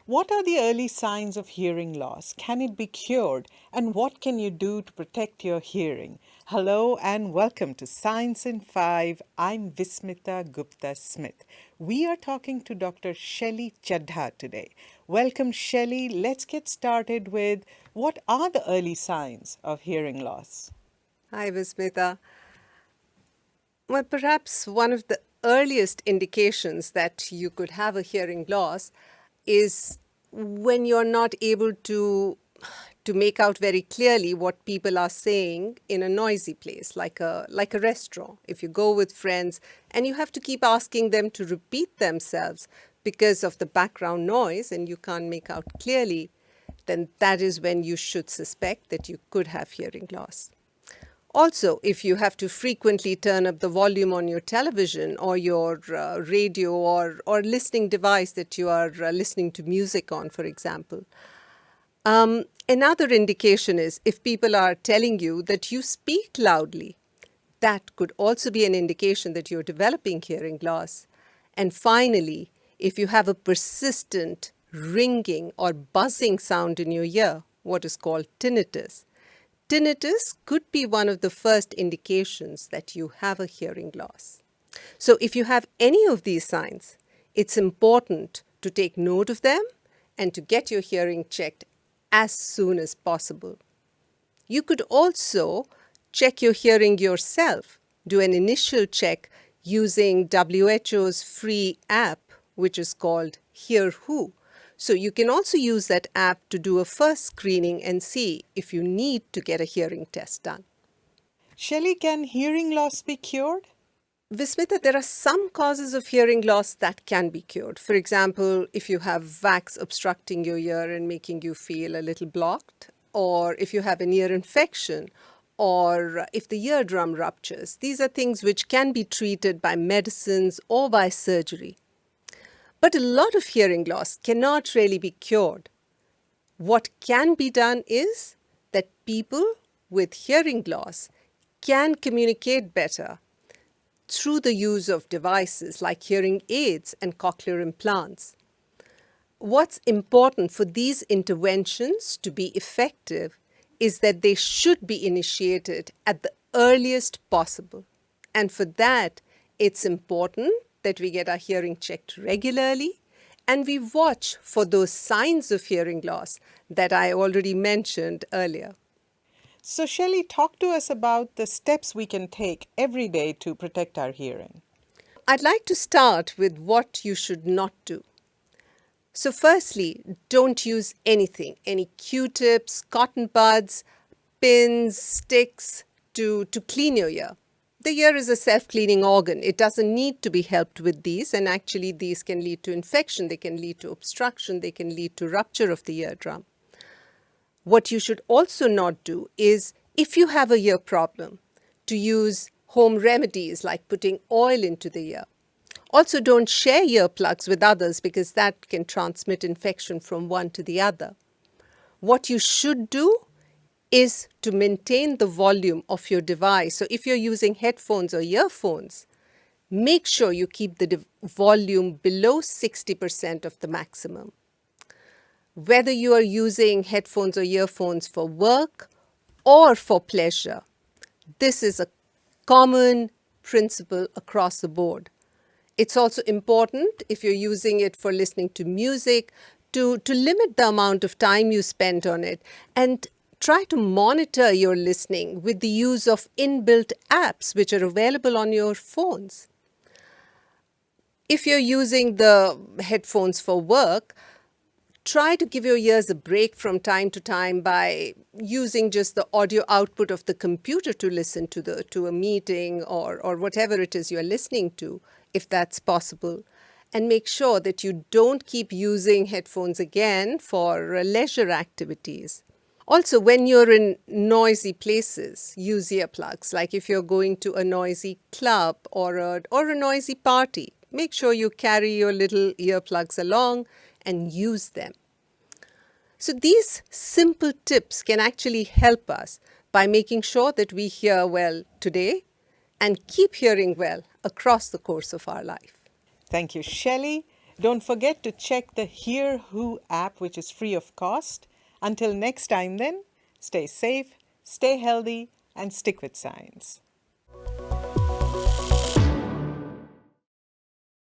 What are the early signs of hearing loss? Can it be cured? And what can you do to protect your hearing? Hello and welcome to Science in 5. I'm Vismita Gupta Smith. We are talking to Dr. Shelly Chadha today. Welcome, Shelly. Let's get started with what are the early signs of hearing loss? Hi, Vismita. Well, perhaps one of the earliest indications that you could have a hearing loss is when you're not able to make out very clearly what people are saying in a noisy place, like a restaurant. If you go with friends and you have to keep asking them to repeat themselves because of the background noise and you can't make out clearly, then that is when you should suspect that you could have hearing loss. Also, if you have to frequently turn up the volume on your television or your radio or listening device that you are listening to music on, for example. Another indication is if people are telling you that you speak loudly, that could also be an indication that you're developing hearing loss. And finally, if you have a persistent ringing or buzzing sound in your ear, what is called tinnitus. Tinnitus could be one of the first indications that you have a hearing loss. So if you have any of these signs, it's important to take note of them and to get your hearing checked as soon as possible. You could also check your hearing yourself, do an initial check using WHO's free app, which is called Hear Who. So you can also use that app to do a first screening and see if you need to get a hearing test done. Shelly, can hearing loss be cured? Vismita, there are some causes of hearing loss that can be cured. For example, if you have wax obstructing your ear and making you feel a little blocked, or if you have an ear infection, or if the eardrum ruptures. These are things which can be treated by medicines or by surgery. But a lot of hearing loss cannot really be cured. What can be done is that people with hearing loss can communicate better through the use of devices like hearing aids and cochlear implants. What's important for these interventions to be effective is that they should be initiated at the earliest possible. And for that, it's important that we get our hearing checked regularly and we watch for those signs of hearing loss that I already mentioned earlier. So, Shelly, talk to us about the steps we can take every day to protect our hearing. I'd like to start with what you should not do. So firstly, don't use anything, any Q-tips, cotton buds, pins, sticks to clean your ear. The ear is a self-cleaning organ. It doesn't need to be helped with these, and actually these can lead to infection, they can lead to obstruction, they can lead to rupture of the eardrum. What you should also not do is, if you have a ear problem, to use home remedies like putting oil into the ear. Also, don't share earplugs with others because that can transmit infection from one to the other. What you should do is to maintain the volume of your device. So if you're using headphones or earphones, make sure you keep the volume below 60% of the maximum. Whether you are using headphones or earphones for work or for pleasure, this is a common principle across the board. It's also important, if you're using it for listening to music, to limit the amount of time you spend on it and try to monitor your listening with the use of inbuilt apps which are available on your phones. If you're using the headphones for work, try to give your ears a break from time to time by using just the audio output of the computer to listen to a meeting or whatever it is you're listening to, if that's possible. And make sure that you don't keep using headphones again for leisure activities. Also, when you're in noisy places, use earplugs. Like if you're going to a noisy club or a noisy party, make sure you carry your little earplugs along and use them. So these simple tips can actually help us by making sure that we hear well today and keep hearing well across the course of our life. Thank you, Shelley. Don't forget to check the Hear Who app, which is free of cost. Until next time, then, stay safe, stay healthy, and stick with science.